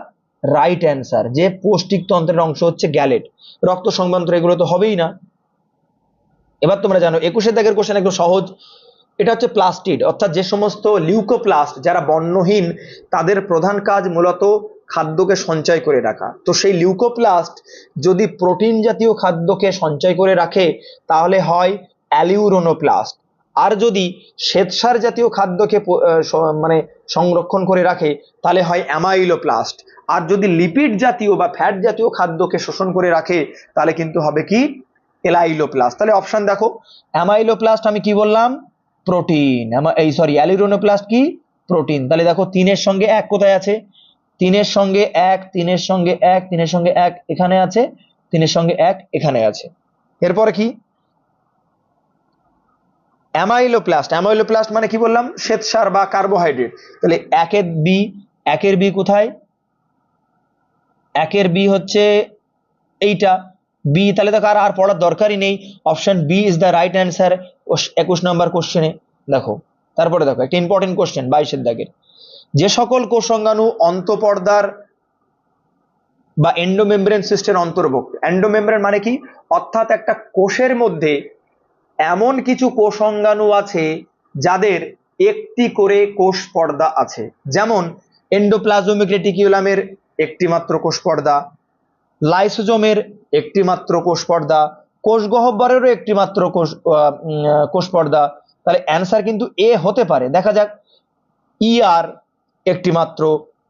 A: right answer, যে পৌষ্টিকতন্ত্রের অংশ হচ্ছে গ্যালেট। রক্ত সংবহন এগুলো তো হবেই না। এবার তোমরা জানো 21 দাগের কোশ্চেন একদম সহজ। এটা হচ্ছে প্লাস্টিড, অর্থাৎ যে সমস্ত লিউকোপ্লাস্ট যারা বর্ণহীন, তাদের প্রধান কাজ মূলত খাদ্যকে সঞ্চয় করে রাখা। তো সেই লিউকোপ্লাস্ট যদি প্রোটিন জাতীয় খাদ্যকে সঞ্চয় করে রাখে তাহলে হয় অ্যালিউরোনোপ্লাস্ট, আর যদি শ্বেতসার জাতীয় খাদ্যকে মানে সংরক্ষণ করে রাখে তাহলে হয় অ্যামাইলোপ্লাস্ট, আর যদি লিপিড জাতীয় বা ফ্যাট জাতীয় খাদ্যকে শোষণ করে রাখে তাহলে কিন্তু হবে কি? এলাইলোপ্লাস্ট। তাহলে অপশন দেখো, অ্যামাইলোপ্লাস্ট আমি কি বললাম? প্রোটিন। এই সরি, অ্যালিউরোনোপ্লাস্ট কি? প্রোটিন। তাহলে দেখো 3-এর সঙ্গে 1 কোথায় আছে? 3-এর সঙ্গে 1, 3-এর সঙ্গে 1, 3-এর সঙ্গে 1 এখানে আছে, 3-এর সঙ্গে 1 এখানে আছে। এরপরে কি? অ্যামাইলোপ্লাস্ট মানে কি বললাম? শ্বেতসার বা কার্বোহাইড্রেট। তাহলে 1-এর বি কোথায়? 1-এর বি হচ্ছে এইটা বি। তাহলে দেখো আর পড়ার দরকারই নেই, option B is the right answer 21 নম্বর কোশ্চেনে। দেখো তারপরে দেখো একটা ইম্পর্টেন্ট কোশ্চেন 22-এর দাগের, যে সকল কোষাঙ্গাণু অন্তঃপর্দার বা এন্ডোমেমব্রেন সিস্টেম অন্তর্ভুক্ত। এন্ডোমেমব্রেন মানে কি? অর্থাৎ একটা কোষের মধ্যে এমন কিছু কোষাঙ্গাণু আছে যাদের একটি করে কোষ পর্দা আছে, যেমন এন্ডোপ্লাজমিক রেটিকুলামের একটি মাত্র কোষ পর্দা, লাইসোজোমের একটি মাত্র কোষ পর্দা, কোষগহ্বরেরও একটি মাত্র কোষ পর্দা। তাহলে অ্যান্সার কিন্তু এ হতে পারে। দেখা যাক, আর একটি মাত্র।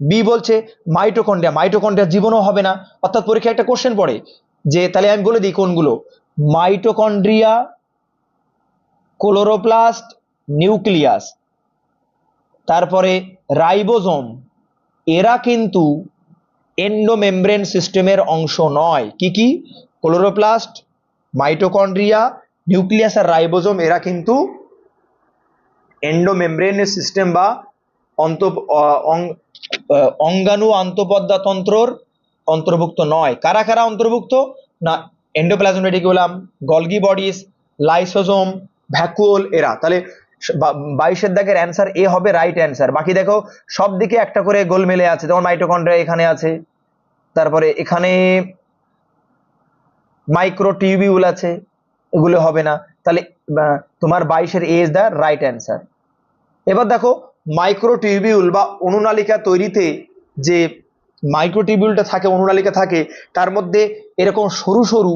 A: বি বলছে মাইটোকন্ড্রিয়া জীবনও হবে না। অর্থাৎ পরীক্ষায় একটা কোশ্চেন পড়ে যে, তাহলে আমি বলে দিই কোনগুলো: মাইটোকন্ড্রিয়া, ক্লোরোপ্লাস্ট, নিউক্লিয়াস, তারপরে রাইবোজোম, এরা কিন্তু এন্ডোমেমব্রেন সিস্টেমের অংশ নয়। কি কি? ক্লোরোপ্লাস্ট, মাইটোকন্ড্রিয়া, নিউক্লিয়াস আর রাইবোজোম, এরা কিন্তু এন্ডোমেমব্রেন সিস্টেম বা অঙ্গাণু আন্তঃপর্দাতন্ত্রর অন্তর্ভুক্ত নয়। কারা কারা অন্তর্ভুক্ত? না, endoplasmic reticulum, Golgi bodies, lysosome, vacuole, এরা। তাহলে 22-এর দাগের অ্যান্সার এ হবে রাইট অ্যান্সার। বাকি দেখো সব দিকে একটা করে গোলমেলে আছে, যেমন মাইটোকন্ড্রিয়া এখানে আছে, তারপরে এখানে মাইক্রোটিউবিউল আছে, এগুলো হবে না। তাহলে তোমার 22-এর এ ইজ দ্য রাইট অ্যান্সার। এবার দেখো মাইক্রোটিউবিউল বা অনুনালিকা তৈরিতে যে মাইক্রোটিউবিউলটা থাকে, অনুনালিকা থাকে, তার মধ্যে এরকম সরু সরু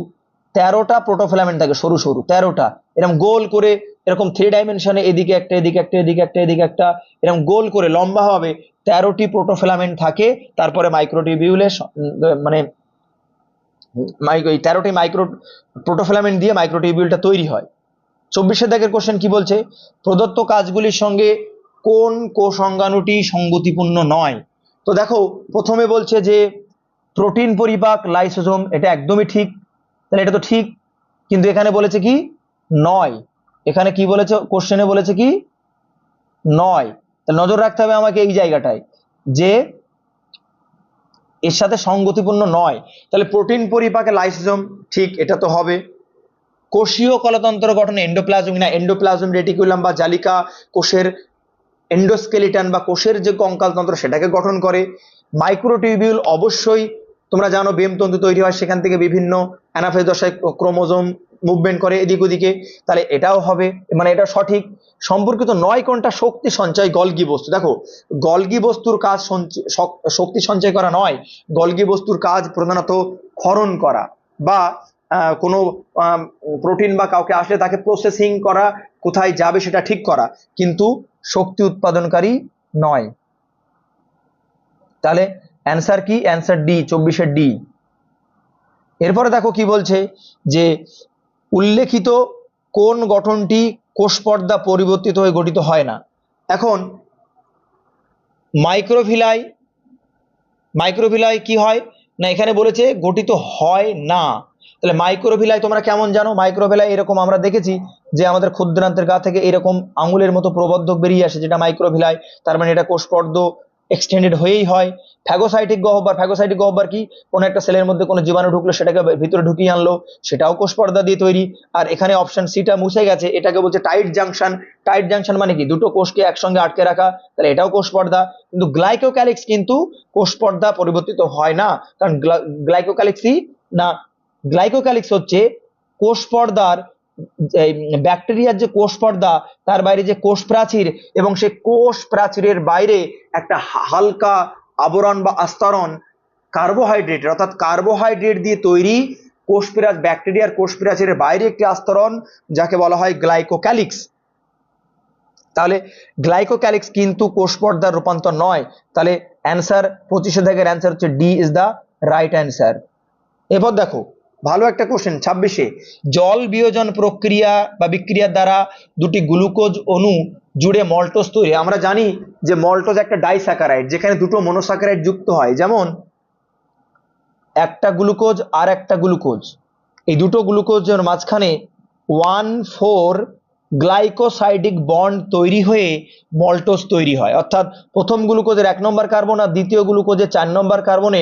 A: 13টা প্রোটোফিলামেন্ট থাকে, সরু সরু 13টা, এরকম গোল করে, এরকম 3 ডাইমেনশনে, এদিকে একটা, এদিকে একটা, এদিকে একটা, এদিকে একটা, এরকম গোল করে লম্বা হবে 13টি প্রোটোফিলামেন্ট থাকে। তারপরে মাইক্রোটিউবিউলের মানে 13টি মাইক্রো প্রোটোফিলামেন্ট দিয়ে মাইক্রোটিউবিউলটা তৈরি হয়। 24 দাগের কোশ্চেন কি বলছে, প্রদত্ত কাজগুলির সঙ্গে কোন কোষাঙ্গাণুটি সঙ্গতিপূর্ণ নয়। তো দেখো প্রথমে বলছে যে প্রোটিন পরিপাক লাইসোজোম, এটা একদমই ঠিক, তাহলে এটা তো ঠিক, কিন্তু এখানে বলেছে কি নয়, এখানে কি বলেছে কোশ্চেনে বলেছে কি নয়। তাহলে নজর রাখতে হবে আমাকে এই জায়গাটায় যে এর সাথে সঙ্গতিপূর্ণ নয়। তাহলে প্রোটিন পরিপাকে লাইসোজোম ঠিক, এটা তো হবে। কোষীয় কলাতন্ত্র গঠনে এন্ডোপ্লাজম না এন্ডোপ্লাজম রেটিকুলাম বা জালিকা কোষের এন্ডোস্কেলিটন বা কোষের যে কঙ্কালতন্ত্র সেটাকে গঠন করে। মাইক্রোটিউবিউল অবশ্যই তোমরা জানো বেমতন্তু তৈরি হয়, সেখান থেকে বিভিন্ন অ্যানাফেজ দশায় ক্রোমোজোম মুভমেন্ট করে এদিক ওদিকে, তাহলে এটাও হবে, মানে এটা সঠিক। সম্পর্কিত নয় কোনটা, শক্তি সঞ্চয় গলগি বস্তু। দেখো গলগি বস্তুর কাজ শক্তি সঞ্চয় করা নয়, গলগি বস্তুর কাজ প্রধানত ক্ষরণ করা বা কোনো প্রোটিন বা কাউকে আসলে তাকে প্রসেসিং করা, কোথায় যাবে সেটা ঠিক করা, কিন্তু শক্তি উৎপাদনকারী নয়। তাহলে অ্যান্সার কি, অ্যান্সার ডি, 24 ডি। এরপরে দেখো কি বলছে যে উল্লেখিত কোন গঠনটি কোষ পর্দা পরিবর্তিত হয়ে গঠিত হয় না। এখন মাইক্রোভিলাই কি হয় না, এখানে বলেছে গঠিত হয় না। তাহলে মাইক্রোভিলাই তোমরা কেমন জানো, মাইক্রোভিলাই এরকম আমরা দেখেছি যে আমাদের ক্ষুদ্রান্তের গা থেকে এরকম আঙুলের মতো প্রবর্ধক বেরিয়ে আসে, যেটা মাইক্রোভিলাই, তার মানে এটা কোষপর্দ এক্সটেন্ডেড হয়েই হয়। ফ্যাগোসাইটিক গহ্বর কি, কোনো একটা সেলের মধ্যে কোনো জীবাণু ঢুকলো সেটাকে ভিতরে ঢুকিয়ে আনলো, সেটাও কোষ পর্দা দিয়ে তৈরি। আর এখানে অপশন সিটা মুছে গেছে, এটাকে বলছে টাইট জাংশন মানে কি দুটো কোষকে একসঙ্গে আটকে রাখা, তাহলে এটাও কোষ পর্দা। কিন্তু গ্লাইকোক্যালিক্স কিন্তু কোষ পর্দা পরিবর্তিত হয় না, কারণ গ্লাইকোক্যালিক্স হচ্ছে কোষ পর্দার ব্যাকটেরিয়ার যে কোষ পর্দা, তার বাইরে যে কোষ প্রাচীর, এবং সেই কোষ প্রাচীরের বাইরে একটা হালকা আবরণ বা আস্তরণ কার্বোহাইড্রেট, অর্থাৎ কার্বোহাইড্রেট দিয়ে তৈরি ব্যাকটেরিয়ার কোষ প্রাচীরের বাইরে একটি আস্তরণ, যাকে বলা হয় গ্লাইকোক্যালিক্স। তাহলে গ্লাইকোক্যালিক্স কিন্তু কোষ পর্দার রূপান্তর নয়। তাহলে অ্যান্সার 25 দাগের অ্যান্সার হচ্ছে D is the right answer. এবার দেখো ভালো একটা কোশ্চেন 26-এ, জল বিয়োজন প্রক্রিয়া বা বিক্রিয়ার দ্বারা দুটি গ্লুকোজ অণু জুড়ে মল্টোজ তৈরি। আমরা জানি যে মল্টোজ একটা ডাইস্যাকারাইড, যেখানে দুটো মনোস্যাকারাইড যুক্ত হয়, যেমন একটা গ্লুকোজ আর একটা গ্লুকোজ, এই দুটো গ্লুকোজের মাঝখানে 1,4 গ্লাইকোসাইডিক বন্ড তৈরি হয়ে মল্টোজ তৈরি হয়। অর্থাৎ প্রথম গ্লুকোজের 1 নম্বর কার্বন আর দ্বিতীয় গ্লুকোজের 4 নম্বর কার্বনে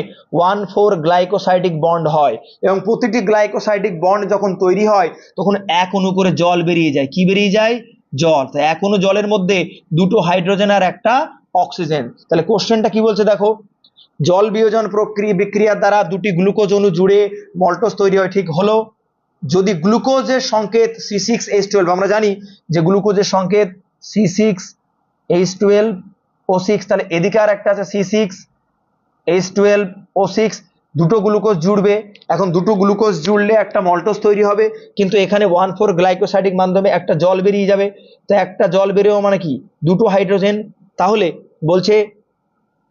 A: 1,4 গ্লাইকোসাইডিক বন্ড হয়, এবং প্রতিটি গ্লাইকোসাইডিক বন্ড যখন তৈরি হয় তখন এক অণু করে জল বেরিয়ে যায়। কি বেরিয়ে যায়? জল। তো এক অণু জলের মধ্যে দুটো হাইড্রোজেন আর একটা অক্সিজেন। তাহলে কোশ্চেনটা কি বলছে দেখো, জল বিয়োজন বিক্রিয়ার দ্বারা দুটি গ্লুকোজ অণু জুড়ে মল্টোজ তৈরি হয়, ঠিক হলো। যদি গ্লুকোজের সংকেত C6H12, আমরা জানি যে গ্লুকোজের সংকেত C6H12O6, তাহলে এদিকে আর একটা আছে C6H12O6, দুটো গ্লুকোজ জুড়বে। এখন দুটো গ্লুকোজ জুড়লে একটা মল্টোজ তৈরি হবে, কিন্তু এখানে 1,4 গ্লাইকোসাইডিক মাধ্যমে একটা জল বেরিয়ে যাবে। তো একটা জল বেরোও মানে কি দুটো হাইড্রোজেন। তাহলে বলছে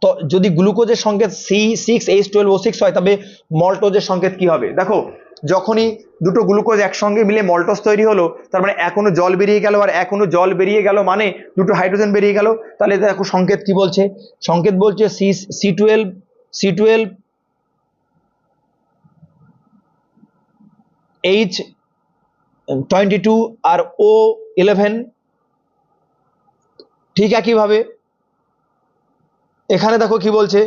A: তো যদি গ্লুকোজের সংকেত C6H12O6 হয়, তবে মল্টোজের সংকেত কি হবে? দেখো যখনই দুটো গ্লুকোজ একসঙ্গে মিলে মল্টোজ তৈরি হলো, তার মানে এক অণু জল বেরিয়ে গেল, আর এক অণু জল বেরিয়ে গেল মানে দুটো হাইড্রোজেন বেরিয়ে গেল। তাহলে দেখো সংকেত কি বলছে, সংকেত বলছে C12H22 আর O11। ঠিক একইভাবে এখানে দেখো কি বলছে,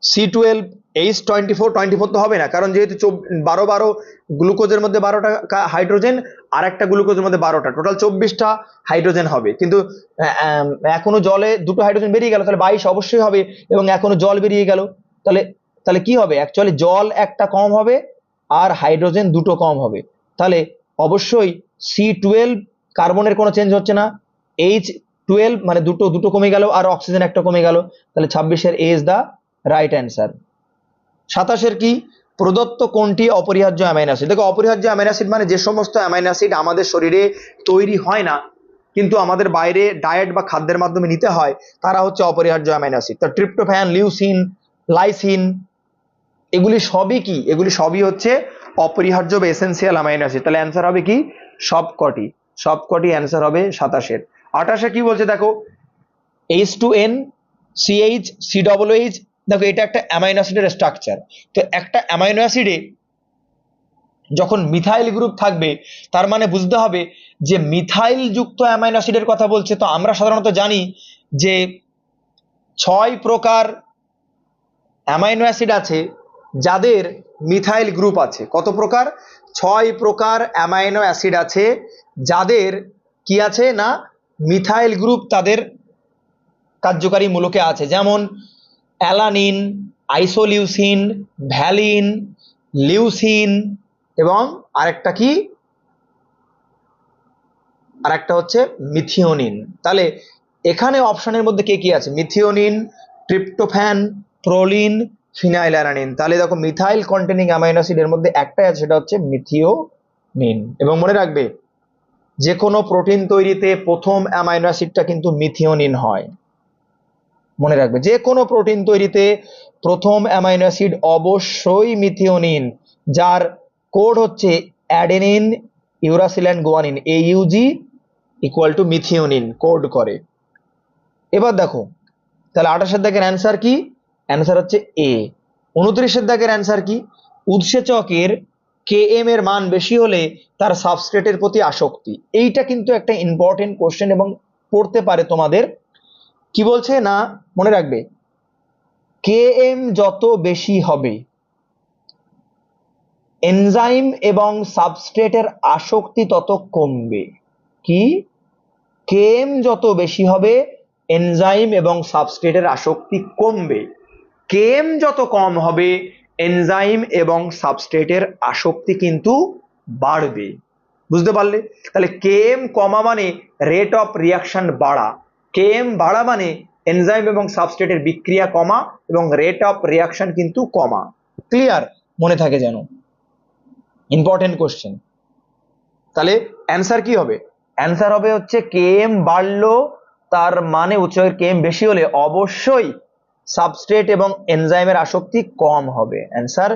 A: C12H24 তো হবে না, কারণ যেহেতু 12 গ্লুকোজের মধ্যে 12টা হাইড্রোজেন, আর একটা গ্লুকোজের মধ্যে 12টা, টোটাল 24টা হাইড্রোজেন হবে। কিন্তু এখনো জলে দুটো হাইড্রোজেন বেরিয়ে গেল, তাহলে 22 অবশ্যই হবে, এবং এখনো জল বেরিয়ে গেল। তাহলে কি হবে, অ্যাকচুয়ালি জল একটা কম হবে আর হাইড্রোজেন দুটো কম হবে। তাহলে অবশ্যই C12 কার্বনের কোনো চেঞ্জ হচ্ছে না, H12 মানে দুটো কমে গেল, আর অক্সিজেন একটা কমে গেল। তাহলে 26-এর এ ইজ দ্য রাইট অ্যান্সার। 27-এর কি, প্রদত্ত কোনটি অপরিহার্য অ্যামাইনো অ্যাসিড। দেখো অপরিহার্য অ্যামাইনো অ্যাসিড মানে যে সমস্ত অ্যামাইনো অ্যাসিড আমাদের শরীরে তৈরি হয় না, কিন্তু আমাদের বাইরে ডায়েট বা খাদ্যের মাধ্যমে নিতে হয়, তারা হচ্ছে অপরিহার্য অ্যামাইনো অ্যাসিড। তো ট্রিপ্টোফ্যান, লিউসিন, লাইসিন, এগুলি সবই কি, এগুলি সবই হচ্ছে অপরিহার্য বা এসেনশিয়াল অ্যামাইনো অ্যাসিড। তাহলে অ্যান্সার হবে কি সবকটি। সবকটি অ্যান্সার হবে 27-এর। 28-এ কি বলছে দেখো, H2N CH COOH, দেখো এটা একটা অ্যামাইনো অ্যাসিডের স্ট্রাকচার। তো একটা অ্যামাইনো অ্যাসিডে যখন মিথাইল গ্রুপ থাকবে তার মানে বুঝতে হবে যে মিথাইল যুক্ত অ্যামাইনো অ্যাসিডের কথা বলছে। তো আমরা সাধারণত জানি যে 6 প্রকার অ্যামাইনো অ্যাসিড আছে যাদের মিথাইল গ্রুপ আছে। কত প্রকার? 6 প্রকার অ্যামাইনো অ্যাসিড আছে যাদের কি আছে না মিথাইল গ্রুপ তাদের কার্যকারী মূলকে আছে, যেমন অ্যালানিন, আইসোলিউসিন, ভ্যালিন, লিউসিন এবং আরেকটা কি, আরেকটা হচ্ছে মিথিওনিন। তাহলে এখানে অপশনের মধ্যে কে কি আছে? Methionine, tryptophan, proline, phenylalanine. তাহলে দেখো মিথাইল কন্টেনিং অ্যামাইনো অ্যাসিডের মধ্যে একটাই আছে, সেটা হচ্ছে মিথিওনিন। এবং মনে রাখবে যে কোনো প্রোটিন তৈরিতে প্রথম অ্যামাইনো অ্যাসিডটা কিন্তু মিথিওনিন হয়। মনে রাখবে যে কোনো প্রোটিন তৈরিতে প্রথম অ্যামাইনো অ্যাসিড অবশ্যই মিথিওনিন, যার কোড হচ্ছে adenine uracil and guanine, AUG equal to methionine code করে। এবার দেখো তাহলে 28-এর দাগের অ্যান্সার কি? অ্যান্সার হচ্ছে এ। 29-এর দাগের অ্যান্সার কি? উৎসেচকের Km এর মান বেশি হলে তার সাবস্ট্রেটের প্রতি আসক্তি। এইটা কিন্তু একটা ইম্পর্টেন্ট কোশ্চেন এবং পড়তে পারে তোমাদের। কি বলছে না মনে রাখবে Km যত বেশি হবে এনজাইম এবং সাবস্ট্রেটের আসক্তি তত কমবে। কি? Km যত বেশি হবে এনজাইম এবং সাবস্ট্রেটের আসক্তি কমবে, Km যত কম হবে এনজাইম এবং সাবস্ট্রেটের আসক্তি কিন্তু বাড়বে। বুঝতে পারলে? তাহলে Km কমা মানে রেট অফ রিয়াকশন বাড়া, Km বাড়া মানে এনজাইম এবং সাবস্ট্রেটের বিক্রিয়া কমা এবং রেট অফ রিয়াকশন কিন্তু কমা। ক্লিয়ার? মনে থাকে যেন, ইম্পর্টেন্ট কোশ্চেন। তাহলে অ্যান্সার কি হবে? অ্যান্সার হবে হচ্ছে Km বাড়লো তার মানে উৎসেচকের Km বেশি হলে অবশ্যই সাবস্ট্রেট এবং এনজাইমের আসক্তি কম হবে। Answer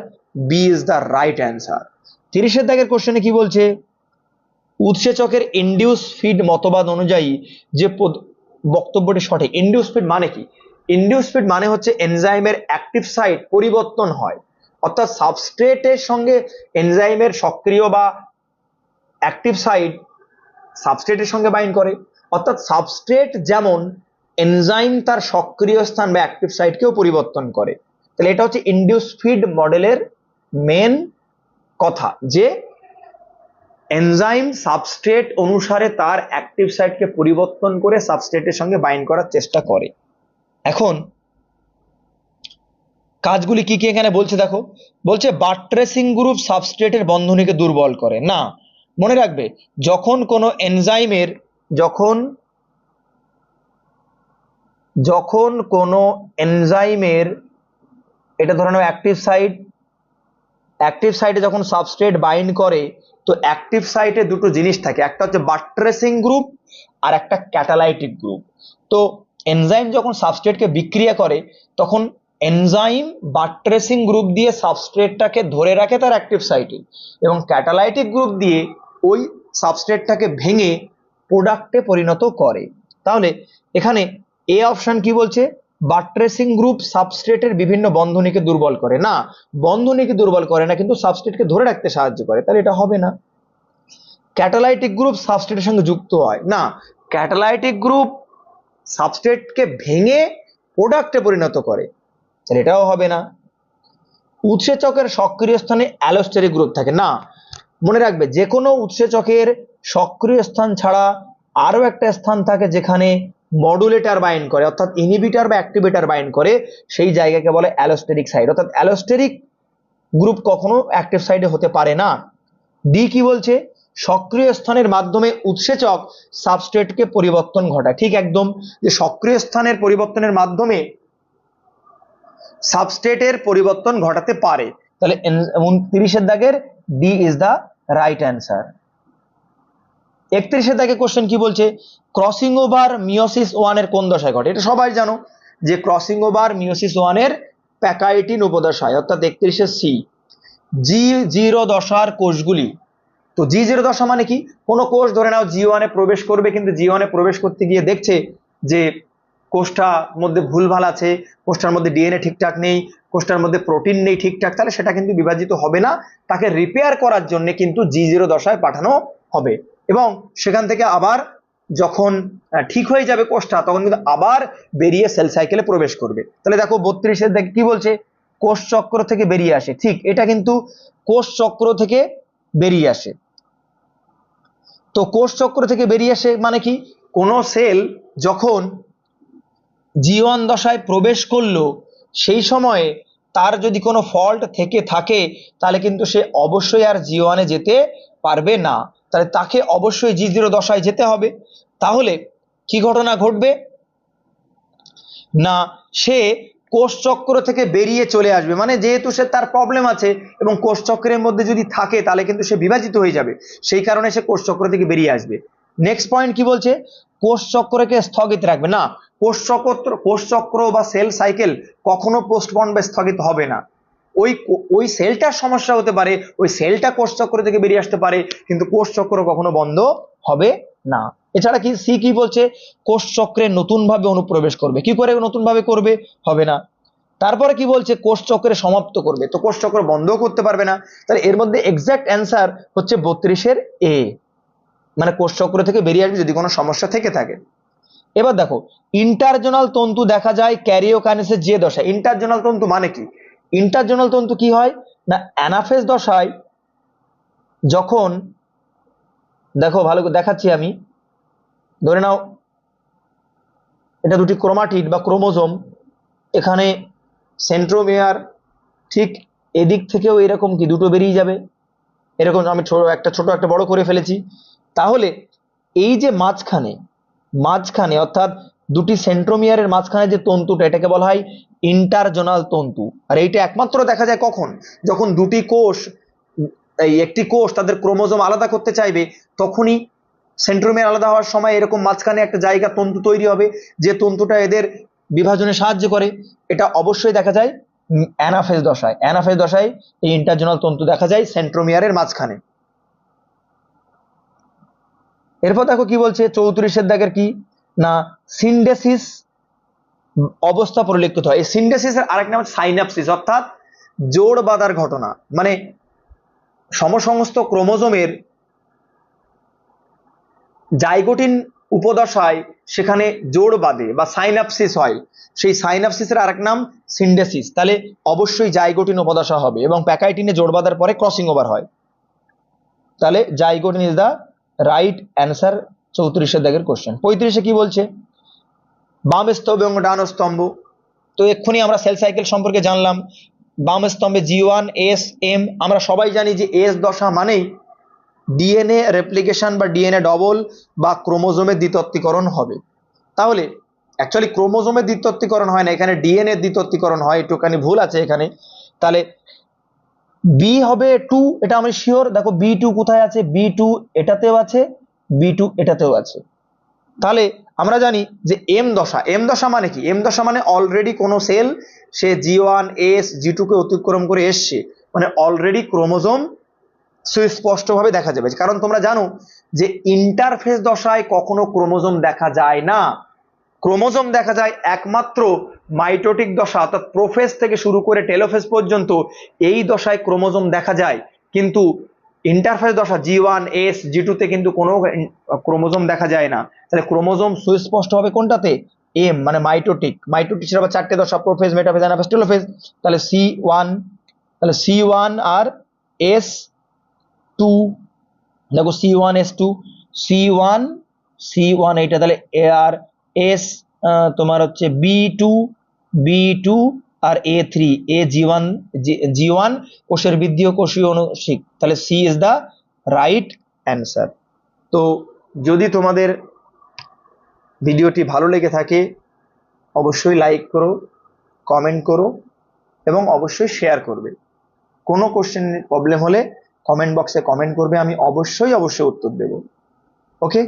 A: B is the right answer. 30-এর দাগের কোশ্চেনে কি বলছে? উৎসেচকের ইনডিউস ফিড মতবাদ অনুযায়ী যে বক্তব্যটি সঠিক। ইনডিউস ফিড মানে কি? ইনডিউস ফিড মানে হচ্ছে এনজাইমের অ্যাক্টিভ সাইট পরিবর্তন হয়, অর্থাৎ সাবস্ট্রেটের সঙ্গে এনজাইমের সক্রিয় বা অ্যাক্টিভ সাইট সাবস্ট্রেটের সঙ্গে বাইন্ড করে, অর্থাৎ সাবস্ট্রেট যেমন এনজাইম তার সক্রিয় স্থান বা অ্যাক্টিভ সাইটকেও পরিবর্তন করে। তাহলে এটা হচ্ছে ইনডিউস ফিড মডেলের মেন কথা, যে এনজাইম সাবস্ট্রেট অনুসারে তার অ্যাক্টিভ সাইটকে পরিবর্তন করে সাবস্ট্রেটের সঙ্গে বাইন্ড করার চেষ্টা করে। এখন কাজগুলি কি কি এখানে বলছে দেখো, বলছে বাট্রেসিং গ্রুপ সাবস্ট্রেটের বন্ধনীকে দুর্বল করে না। মনে রাখবে যখন কোনো এনজাইমের যখন কোনো এনজাইমের এটা ধরে নাও অ্যাক্টিভ সাইটে যখন সাবস্ট্রেট বাইন্ড করে, তো অ্যাক্টিভ সাইটে দুটো জিনিস থাকে, একটা হচ্ছে বাট্রেসিং গ্রুপ আর একটা ক্যাটালাইটিক গ্রুপ। তো এনজাইম যখন সাবস্ট্রেটকে বিক্রিয়া করে তখন এনজাইম বাট্রেসিং গ্রুপ দিয়ে সাবস্ট্রেটটাকে ধরে রাখে তার অ্যাক্টিভ সাইটে এবং ক্যাটালাইটিক গ্রুপ দিয়ে ওই সাবস্ট্রেটটাকে ভেঙে প্রোডাক্টে পরিণত করে। তাহলে এখানে এ অপশন কি বলছে? বাট্রেসিং গ্রুপ সাবস্ট্রেটের বিভিন্ন বন্ধনীকে দুর্বল করে না, বন্ধনীকে দুর্বল করে না কিন্তু সাবস্ট্রেটকে ধরে রাখতে সাহায্য করে, তাহলে এটা হবে না। ক্যাটালাইটিক গ্রুপ সাবস্ট্রেটের সঙ্গে যুক্ত হয় না, ক্যাটালাইটিক গ্রুপ সাবস্ট্রেটকে ভেঙে প্রোডাক্টে পরিণত করে, তাহলে এটাও হবে না। উৎসেচকের সক্রিয় স্থানে অ্যালোস্টেরিক গ্রুপ থাকে না। মনে রাখবে যে কোনো উৎসেচকের সক্রিয় স্থান ছাড়া আরো একটা স্থান থাকে যেখানে মডুলেটর বাইন্ড করে, অর্থাৎ ইনহিবিটর বা অ্যাক্টিভেটর বাইন্ড করে, সেই জায়গাকে বলে অ্যালোস্টেরিক সাইট, অর্থাৎ অ্যালোস্টেরিক গ্রুপ কখনো অ্যাক্টিভ সাইটে হতে পারে না। ডি কি বলছে? সক্রিয় স্থানের মাধ্যমে উৎসেচক সাবস্ট্রেটকে পরিবর্তন ঘটায়। ঠিক একদম, যে সক্রিয় স্থানের পরিবর্তনের মাধ্যমে সাবস্ট্রেটের পরিবর্তন ঘটাতে পারে। তাহলে 29-এর দাগের D is the right answer. 31-এর দাগে কোশ্চেন কি বলছে? ক্রসিং ওভার মিওসিস 1 এর কোন দশায় ঘটে? এটা সবাই জানো যে ক্রসিং ওভার মিওসিস 1 এর প্যাকাইটিন উপদশায়, অর্থাৎ 31-এর সি। G0 দশার কোষগুলি তো G0 দশা মানে কি, কোনো কোষ ধরে নাও G1 এ প্রবেশ করবে, কিন্তু G1 এ প্রবেশ করতে গিয়ে দেখছে যে কোষটার মধ্যে ভুলভাল আছে, কোষটার মধ্যে ডিএনএ ঠিকঠাক নেই, কোষটার মধ্যে প্রোটিন নেই ঠিকঠাক, তাহলে সেটা কিন্তু বিভাজিত হবে না, তাকে রিপেয়ার করার জন্য কিন্তু G0 দশায় পাঠানো হবে। এবং সেখান থেকে আবার যখন ঠিক হয়ে যাবে কোষটা, তখন কিন্তু আবার বেরিয়ে সেল সাইকেলে প্রবেশ করবে। তাহলে দেখো 32-এর দেখে কি বলছে, কোষ চক্র থেকে বেরিয়ে আসে। ঠিক, এটা কিন্তু কোষ চক্র থেকে বেরিয়ে আসে। তো কোষ চক্র থেকে বেরিয়ে আসে মানে কি, কোনো সেল যখন G1 দশায় প্রবেশ করলো, সেই সময়ে তার যদি কোনো ফল্ট থেকে থাকে, তাহলে কিন্তু সে অবশ্যই আর G1 এ যেতে পারবে না, তাহলে তাকে অবশ্যই G0 দশায় যেতে হবে। তাহলে কি ঘটনা ঘটবে না, সে কোষ চক্র থেকে বেরিয়ে চলে আসবে, মানে যেহেতু সে তার প্রবলেম আছে এবং কোষ চক্রের মধ্যে যদি থাকে তাহলে কিন্তু সে বিভাজিত হয়ে যাবে, সেই কারণে সে কোষ চক্র থেকে বেরিয়ে আসবে। নেক্সট পয়েন্ট কি বলছে, কোষ চক্রকে স্থগিত রাখবে না, কোষ চক্র বা সেল সাইকেল কখনো পোস্টপন্ড বা স্থগিত হবে না। ওই সেলটার সমস্যা হতে পারে, ওই সেলটা কোষ চক্র থেকে বেরিয়ে আসতে পারে, কিন্তু কোষ চক্র কখনো বন্ধ হবে না। এছাড়া কি সি কি বলছে, কোষ চক্রে নতুন ভাবে অনুপ্রবেশ করবে। কি করে নতুন ভাবে করবে, হবে না। তারপরে কি বলছে, কোষ চক্রে সমাপ্ত করবে, তো কোষ চক্র বন্ধ করতে পারবে না। তাহলে এর মধ্যে এক্সাক্ট অ্যান্সার হচ্ছে 32-এর এ, মানে কোষ চক্র থেকে বেরিয়ে আসবে যদি কোনো সমস্যা থেকে থাকে। এবার দেখো, ইন্টারজোনাল তন্তু দেখা যায় ক্যারিওকাইনেসিস যে দশায়। ইন্টারজোনাল তন্তু মানে কি, ইন্টারজোনাল তন্তু কি হয় না, অ্যানাফেজ দশায় যখন, দেখো ভালো করে দেখাচ্ছি আমি, ধরে নাও এটা দুটি ক্রোমাটিড বা ক্রোমোজোম, এখানে সেন্ট্রোমিয়ার, ঠিক এদিক থেকেও এরকম কি দুটো বেরিয়ে যাবে, এরকম আমি ছোট একটা বড় করে ফেলেছি। তাহলে এই যে মাঝখানে মাঝখানে অর্থাৎ দুটি সেন্ট্রোমিয়ারের মাঝখানে যে তন্তুটা, এটাকে বলা হয় ইন্টারজোনাল তন্তু। আর এইটা একমাত্র দেখা যায় কখন, যখন দুটি কোষ, এই একটি কোষ তাদের ক্রোমোজোম আলাদা করতে চাইবে, তখনই সেন্ট্রোমিয়ার আলাদা হওয়ার সময় এরকম মাঝখানে একটা জায়গা তন্তু তৈরি হবে, যে তন্তুটা এদের বিভাজনে সাহায্য করে। এটা অবশ্যই দেখা যায় অ্যানাফেজ দশায়। অ্যানাফেজ দশায় এই ইন্টারজোনাল তন্তু দেখা যায় সেন্ট্রোমিয়ারের মাঝখানে। এরপর দেখো কি বলছে 34-এর দাগের কি না, সিনডেসিস অবস্থা পরিলক্ষিত হয়। এই সিনডেসিসের আরেক নাম সাইনাপসিস, অর্থাৎ জোড় বাঁধার ঘটনা, মানে সমসমস্ত ক্রোমোজোমের জাইগোটিন উপদশায় সেখানে জোড় বাঁধে বা সাইনাপসিস হয়, সেই সাইনাপসিসের আরেক নাম সিনডেসিস। তাহলে অবশ্যই জাইগোটিন উপদশা হবে এবং প্যাকাইটিনে জোড় বাঁধার পরে ক্রসিং ওভার হয়। তাহলে zygotene is the right answer 34-এর দাগের কোশ্চেন। 35-এ কি বলছে, বাম স্তম্ভ এবং ডান স্তম্ভ। তো এক্ষুনি আমরা সেল সাইকেল সম্পর্কে জানলাম। বাম স্তম্ভে G1 S M, আমরা সবাই জানি যে এস দশা মানেই ডিএনএ রেপ্লিকেশন বা ডিএনএ ডবল বা ক্রোমোজোমের দ্বিতত্বীকরণ হবে। তাহলে অ্যাকচুয়ালি ক্রোমোজোমের দ্বিতত্বীকরণ হয় না, এখানে ডিএনএ দ্বিতত্বীকরণ হয়, একটুখানি ভুল আছে এখানে। তাহলে বি হবে 2, এটা আমি শিওর। দেখো B2 কোথায় আছে, B2 এটাতেও আছে, B2 এটাতেও আছে। তাহলে আমরা জানি যে এম দশা মানে কি, এম দশা মানে অলরেডি কোনো সেল সে G1 S G2 কে অতিক্রম করে এসছে, মানে অলরেডি ক্রোমোজোম সুস্পষ্টভাবে দেখা যাবে। কারণ তোমরা জানো যে ইন্টারফেজ দশায় কখনো ক্রোমোজোম দেখা যায় না, ক্রোমোজোম দেখা যায় একমাত্র মাইটোটিক দশা, অর্থাৎ প্রোফেজ থেকে শুরু করে টেলোফেজ পর্যন্ত এই দশায় ক্রোমোজোম দেখা যায়। কিন্তু ইন্টারফেজ দশা G1 S G2 তে কিন্তু কোনো ক্রোমোজোম দেখা যায় না। তাহলে ক্রোমোজোম সুস্পষ্ট হবে কোনটাতে, এম মানে মাইটোটিক। মাইটোটিকের আবার 4টে দশা, প্রোফেজ, মেটাফেজ, অ্যানাফেজ, টেলোফেজ। তাহলে C1, তাহলে C1 আর S2, দেখো C1 S2, C1 C1 এইটা, তাহলে আর S তোমার হচ্ছে B2 R A3, A G1 কোষের বৃদ্ধি ও কোষীয় অনুষিক, তাহলে C is the right answer. তো যদি তোমাদের ভিডিওটি ভালো লেগে থাকে অবশ্যই লাইক করো, কমেন্ট করো এবং অবশ্যই শেয়ার করবে। কোনো কোশ্চেন প্রবলেম হলে কমেন্ট বক্সে কমেন্ট করবে, আমি অবশ্যই উত্তর দেব। ওকে।